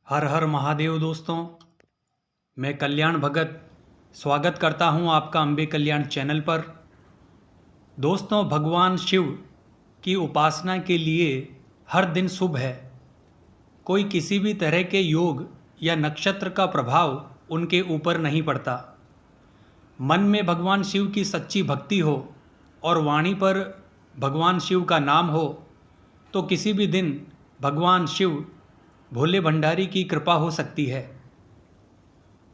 हर हर महादेव दोस्तों। मैं कल्याण भगत स्वागत करता हूं आपका अम्बे कल्याण चैनल पर। दोस्तों, भगवान शिव की उपासना के लिए हर दिन शुभ है। कोई किसी भी तरह के योग या नक्षत्र का प्रभाव उनके ऊपर नहीं पड़ता। मन में भगवान शिव की सच्ची भक्ति हो और वाणी पर भगवान शिव का नाम हो तो किसी भी दिन भगवान शिव भोले भंडारी की कृपा हो सकती है।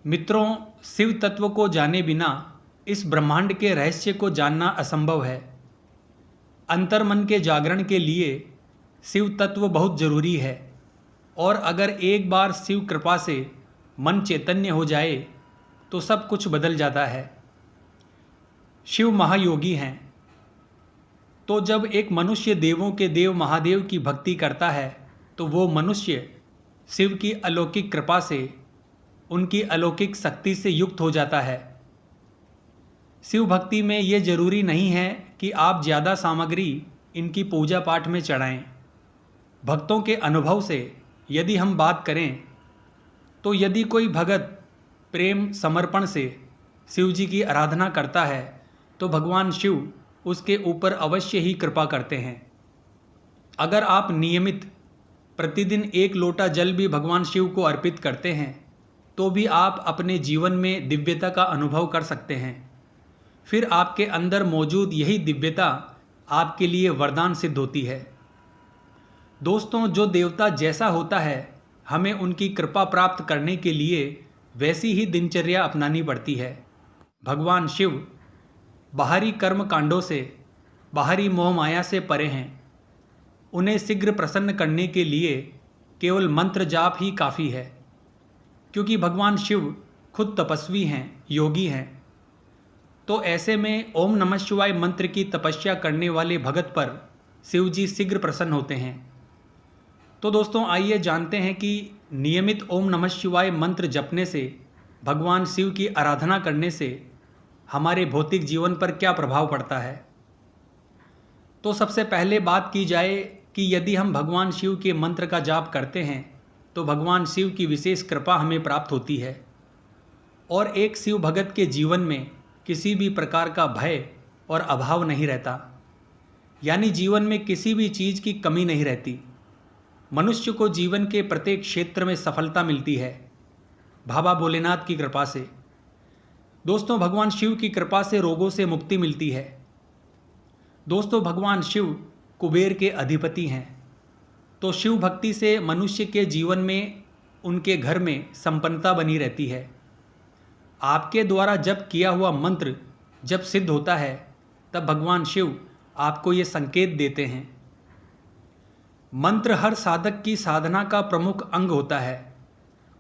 मित्रों, शिव तत्व को जाने बिना इस ब्रह्मांड के रहस्य को जानना असंभव है। अंतर्मन के जागरण के लिए शिव तत्व बहुत जरूरी है और अगर एक बार शिव कृपा से मन चैतन्य हो जाए तो सब कुछ बदल जाता है। शिव महायोगी हैं, तो जब एक मनुष्य देवों के देव महादेव की भक्ति करता है तो वो मनुष्य शिव की अलौकिक कृपा से, उनकी अलौकिक शक्ति से युक्त हो जाता है। शिव भक्ति में ये जरूरी नहीं है कि आप ज़्यादा सामग्री इनकी पूजा पाठ में चढ़ाएं। भक्तों के अनुभव से यदि हम बात करें तो यदि कोई भगत प्रेम समर्पण से शिव जी की आराधना करता है तो भगवान शिव उसके ऊपर अवश्य ही कृपा करते हैं। अगर आप नियमित प्रतिदिन एक लोटा जल भी भगवान शिव को अर्पित करते हैं तो भी आप अपने जीवन में दिव्यता का अनुभव कर सकते हैं। फिर आपके अंदर मौजूद यही दिव्यता आपके लिए वरदान सिद्ध होती है। दोस्तों, जो देवता जैसा होता है हमें उनकी कृपा प्राप्त करने के लिए वैसी ही दिनचर्या अपनानी पड़ती है। भगवान शिव बाहरी कर्म कांडों से, बाहरी मोह माया से परे हैं। उन्हें शीघ्र प्रसन्न करने के लिए केवल मंत्र जाप ही काफ़ी है, क्योंकि भगवान शिव खुद तपस्वी हैं, योगी हैं। तो ऐसे में ओम नमः शिवाय मंत्र की तपस्या करने वाले भगत पर शिव जी शीघ्र प्रसन्न होते हैं। तो दोस्तों, आइए जानते हैं कि नियमित ओम नमः शिवाय मंत्र जपने से, भगवान शिव की आराधना करने से हमारे भौतिक जीवन पर क्या प्रभाव पड़ता है। तो सबसे पहले बात की जाए कि यदि हम भगवान शिव के मंत्र का जाप करते हैं तो भगवान शिव की विशेष कृपा हमें प्राप्त होती है और एक शिव भगत के जीवन में किसी भी प्रकार का भय और अभाव नहीं रहता, यानी जीवन में किसी भी चीज़ की कमी नहीं रहती। मनुष्य को जीवन के प्रत्येक क्षेत्र में सफलता मिलती है बाबा भोलेनाथ की कृपा से। दोस्तों, भगवान शिव की कृपा से रोगों से मुक्ति मिलती है। दोस्तों, भगवान शिव कुबेर के अधिपति हैं, तो शिव भक्ति से मनुष्य के जीवन में, उनके घर में संपन्नता बनी रहती है। आपके द्वारा जप किया हुआ मंत्र जब सिद्ध होता है तब भगवान शिव आपको ये संकेत देते हैं। मंत्र हर साधक की साधना का प्रमुख अंग होता है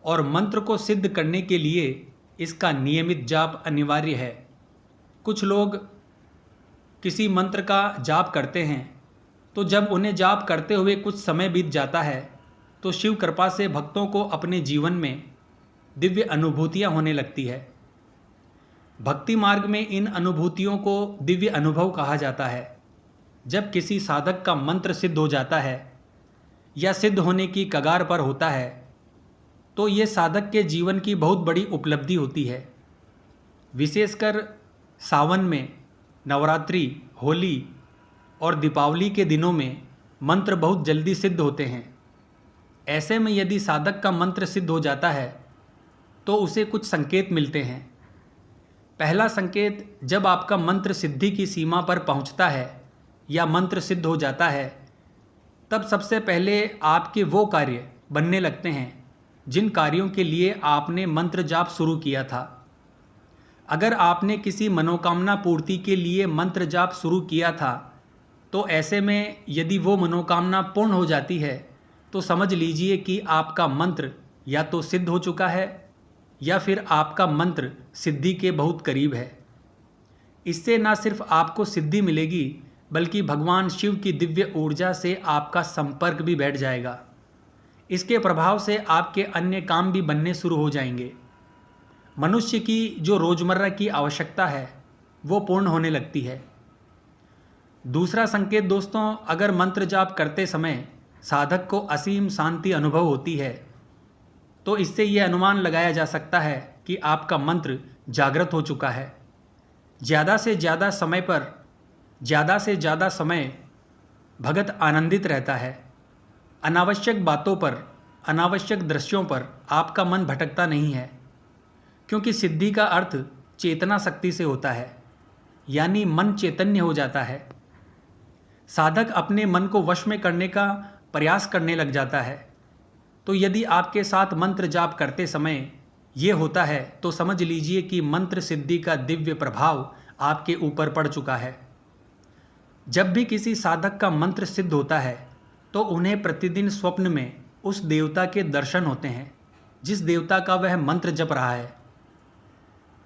और मंत्र को सिद्ध करने के लिए इसका नियमित जाप अनिवार्य है। कुछ लोग किसी मंत्र का जाप करते हैं तो जब उन्हें जाप करते हुए कुछ समय बीत जाता है तो शिव कृपा से भक्तों को अपने जीवन में दिव्य अनुभूतियां होने लगती है। भक्ति मार्ग में इन अनुभूतियों को दिव्य अनुभव कहा जाता है। जब किसी साधक का मंत्र सिद्ध हो जाता है या सिद्ध होने की कगार पर होता है तो ये साधक के जीवन की बहुत बड़ी उपलब्धि होती है। विशेषकर सावन में, नवरात्रि, होली और दीपावली के दिनों में मंत्र बहुत जल्दी सिद्ध होते हैं। ऐसे में यदि साधक का मंत्र सिद्ध हो जाता है तो उसे कुछ संकेत मिलते हैं। पहला संकेत, जब आपका मंत्र सिद्धि की सीमा पर पहुंचता है या मंत्र सिद्ध हो जाता है तब सबसे पहले आपके वो कार्य बनने लगते हैं जिन कार्यों के लिए आपने मंत्र जाप शुरू किया था। अगर आपने किसी मनोकामना पूर्ति के लिए मंत्र जाप शुरू किया था तो ऐसे में यदि वो मनोकामना पूर्ण हो जाती है तो समझ लीजिए कि आपका मंत्र या तो सिद्ध हो चुका है या फिर आपका मंत्र सिद्धि के बहुत करीब है। इससे न सिर्फ आपको सिद्धि मिलेगी बल्कि भगवान शिव की दिव्य ऊर्जा से आपका संपर्क भी बैठ जाएगा। इसके प्रभाव से आपके अन्य काम भी बनने शुरू हो जाएंगे। मनुष्य की जो रोजमर्रा की आवश्यकता है वो पूर्ण होने लगती है। दूसरा संकेत दोस्तों, अगर मंत्र जाप करते समय साधक को असीम शांति अनुभव होती है तो इससे यह अनुमान लगाया जा सकता है कि आपका मंत्र जागृत हो चुका है। ज़्यादा से ज़्यादा समय भगत आनंदित रहता है। अनावश्यक बातों पर, अनावश्यक दृश्यों पर आपका मन भटकता नहीं है, क्योंकि सिद्धि का अर्थ चेतना शक्ति से होता है, यानी मन चैतन्य हो जाता है। साधक अपने मन को वश में करने का प्रयास करने लग जाता है। तो यदि आपके साथ मंत्र जाप करते समय ये होता है तो समझ लीजिए कि मंत्र सिद्धि का दिव्य प्रभाव आपके ऊपर पड़ चुका है। जब भी किसी साधक का मंत्र सिद्ध होता है तो उन्हें प्रतिदिन स्वप्न में उस देवता के दर्शन होते हैं जिस देवता का वह मंत्र जप रहा है।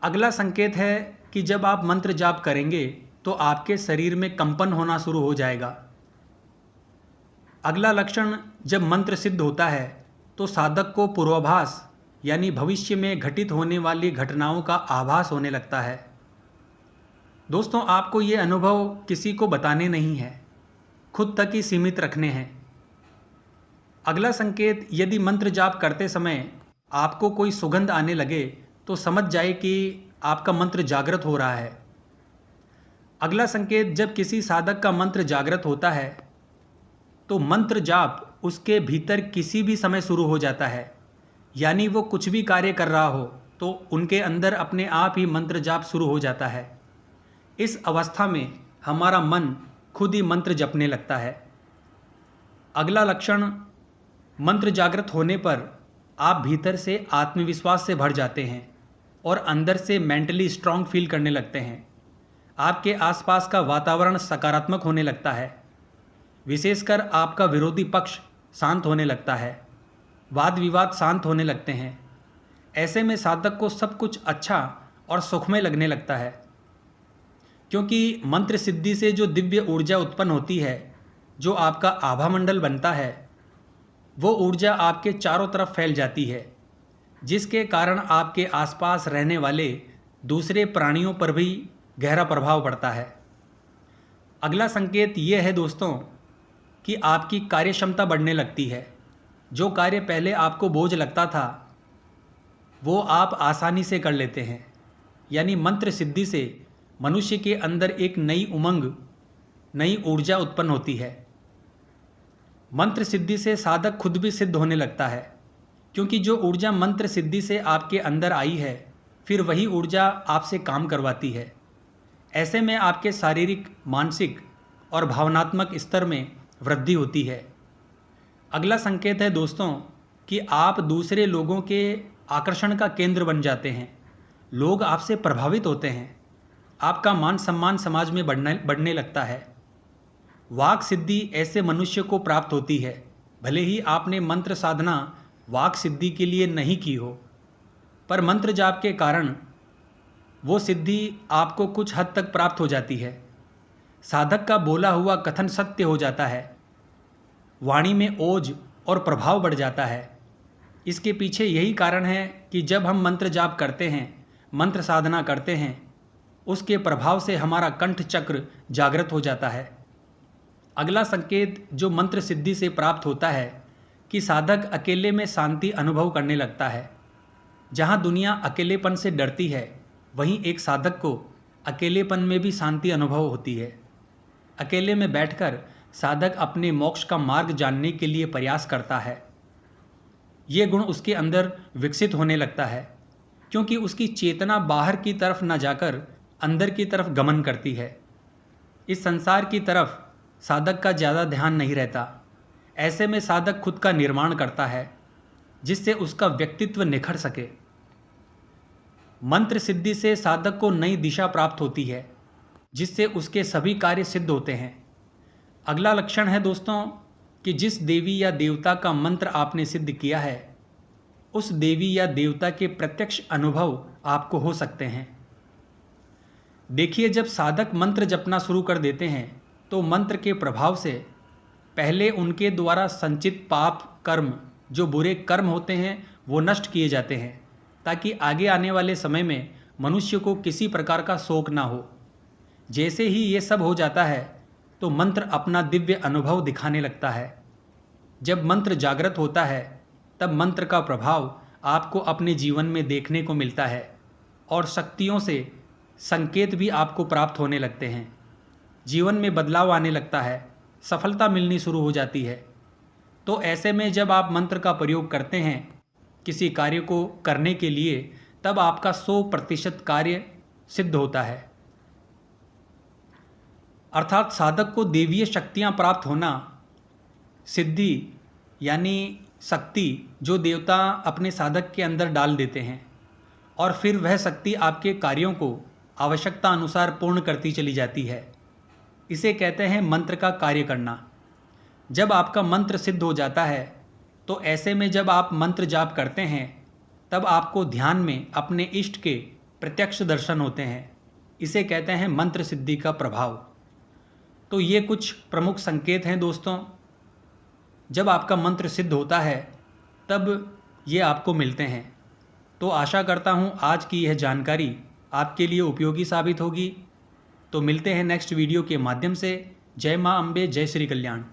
अगला संकेत है कि जब आप मंत्र जाप करेंगे तो आपके शरीर में कंपन होना शुरू हो जाएगा। अगला लक्षण, जब मंत्र सिद्ध होता है तो साधक को पूर्वाभास यानी भविष्य में घटित होने वाली घटनाओं का आभास होने लगता है। दोस्तों, आपको ये अनुभव किसी को बताने नहीं है, खुद तक ही सीमित रखने हैं। अगला संकेत, यदि मंत्र जाप करते समय आपको कोई सुगंध आने लगे तो समझ जाए कि आपका मंत्र जागृत हो रहा है। अगला संकेत, जब किसी साधक का मंत्र जागृत होता है तो मंत्र जाप उसके भीतर किसी भी समय शुरू हो जाता है, यानी वो कुछ भी कार्य कर रहा हो तो उनके अंदर अपने आप ही मंत्र जाप शुरू हो जाता है। इस अवस्था में हमारा मन खुद ही मंत्र जपने लगता है। अगला लक्षण, मंत्र जागृत होने पर आप भीतर से आत्मविश्वास से भर जाते हैं और अंदर से मेंटली स्ट्रांग फील करने लगते हैं। आपके आसपास का वातावरण सकारात्मक होने लगता है। विशेषकर आपका विरोधी पक्ष शांत होने लगता है, वाद विवाद शांत होने लगते हैं। ऐसे में साधक को सब कुछ अच्छा और सुखमय लगने लगता है, क्योंकि मंत्र सिद्धि से जो दिव्य ऊर्जा उत्पन्न होती है, जो आपका आभा मंडल बनता है, वो ऊर्जा आपके चारों तरफ फैल जाती है, जिसके कारण आपके आसपास रहने वाले दूसरे प्राणियों पर भी गहरा प्रभाव पड़ता है। अगला संकेत ये है दोस्तों कि आपकी कार्य क्षमता बढ़ने लगती है। जो कार्य पहले आपको बोझ लगता था वो आप आसानी से कर लेते हैं, यानी मंत्र सिद्धि से मनुष्य के अंदर एक नई उमंग, नई ऊर्जा उत्पन्न होती है। मंत्र सिद्धि से साधक खुद भी सिद्ध होने लगता है, क्योंकि जो ऊर्जा मंत्र सिद्धि से आपके अंदर आई है फिर वही ऊर्जा आपसे काम करवाती है। ऐसे में आपके शारीरिक, मानसिक और भावनात्मक स्तर में वृद्धि होती है। अगला संकेत है दोस्तों कि आप दूसरे लोगों के आकर्षण का केंद्र बन जाते हैं। लोग आपसे प्रभावित होते हैं। आपका मान सम्मान समाज में बढ़ने लगता है। वाक सिद्धि ऐसे मनुष्य को प्राप्त होती है, भले ही आपने मंत्र साधना वाक सिद्धि के लिए नहीं की हो, पर मंत्र जाप के कारण वो सिद्धि आपको कुछ हद तक प्राप्त हो जाती है। साधक का बोला हुआ कथन सत्य हो जाता है। वाणी में ओज और प्रभाव बढ़ जाता है। इसके पीछे यही कारण है कि जब हम मंत्र जाप करते हैं, मंत्र साधना करते हैं, उसके प्रभाव से हमारा कंठ चक्र जागृत हो जाता है। अगला संकेत जो मंत्र सिद्धि से प्राप्त होता है कि साधक अकेले में शांति अनुभव करने लगता है। जहाँ दुनिया अकेलेपन से डरती है, वहीं एक साधक को अकेलेपन में भी शांति अनुभव होती है। अकेले में बैठकर साधक अपने मोक्ष का मार्ग जानने के लिए प्रयास करता है। ये गुण उसके अंदर विकसित होने लगता है, क्योंकि उसकी चेतना बाहर की तरफ न जाकर अंदर की तरफ गमन करती है। इस संसार की तरफ साधक का ज़्यादा ध्यान नहीं रहता। ऐसे में साधक खुद का निर्माण करता है, जिससे उसका व्यक्तित्व निखर सके। मंत्र सिद्धि से साधक को नई दिशा प्राप्त होती है, जिससे उसके सभी कार्य सिद्ध होते हैं। अगला लक्षण है दोस्तों कि जिस देवी या देवता का मंत्र आपने सिद्ध किया है, उस देवी या देवता के प्रत्यक्ष अनुभव आपको हो सकते हैं। देखिए, जब साधक मंत्र जपना शुरू कर देते हैं तो मंत्र के प्रभाव से पहले उनके द्वारा संचित पाप कर्म, जो बुरे कर्म होते हैं, वो नष्ट किए जाते हैं, ताकि आगे आने वाले समय में मनुष्य को किसी प्रकार का शोक ना हो। जैसे ही ये सब हो जाता है तो मंत्र अपना दिव्य अनुभव दिखाने लगता है। जब मंत्र जागृत होता है तब मंत्र का प्रभाव आपको अपने जीवन में देखने को मिलता है और शक्तियों से संकेत भी आपको प्राप्त होने लगते हैं। जीवन में बदलाव आने लगता है, सफलता मिलनी शुरू हो जाती है। तो ऐसे में जब आप मंत्र का प्रयोग करते हैं किसी कार्य को करने के लिए, तब आपका 100% कार्य सिद्ध होता है। अर्थात साधक को देवीय शक्तियां प्राप्त होना, सिद्धि यानी शक्ति जो देवता अपने साधक के अंदर डाल देते हैं और फिर वह शक्ति आपके कार्यों को आवश्यकता अनुसार पूर्ण करती चली जाती है। इसे कहते हैं मंत्र का कार्य करना। जब आपका मंत्र सिद्ध हो जाता है तो ऐसे में जब आप मंत्र जाप करते हैं तब आपको ध्यान में अपने इष्ट के प्रत्यक्ष दर्शन होते हैं। इसे कहते हैं मंत्र सिद्धि का प्रभाव। तो ये कुछ प्रमुख संकेत हैं दोस्तों। जब आपका मंत्र सिद्ध होता है तब ये आपको मिलते हैं। तो आशा करता हूँ आज की यह जानकारी आपके लिए उपयोगी साबित होगी। तो मिलते हैं नेक्स्ट वीडियो के माध्यम से। जय माँ अम्बे, जय श्री कल्याण।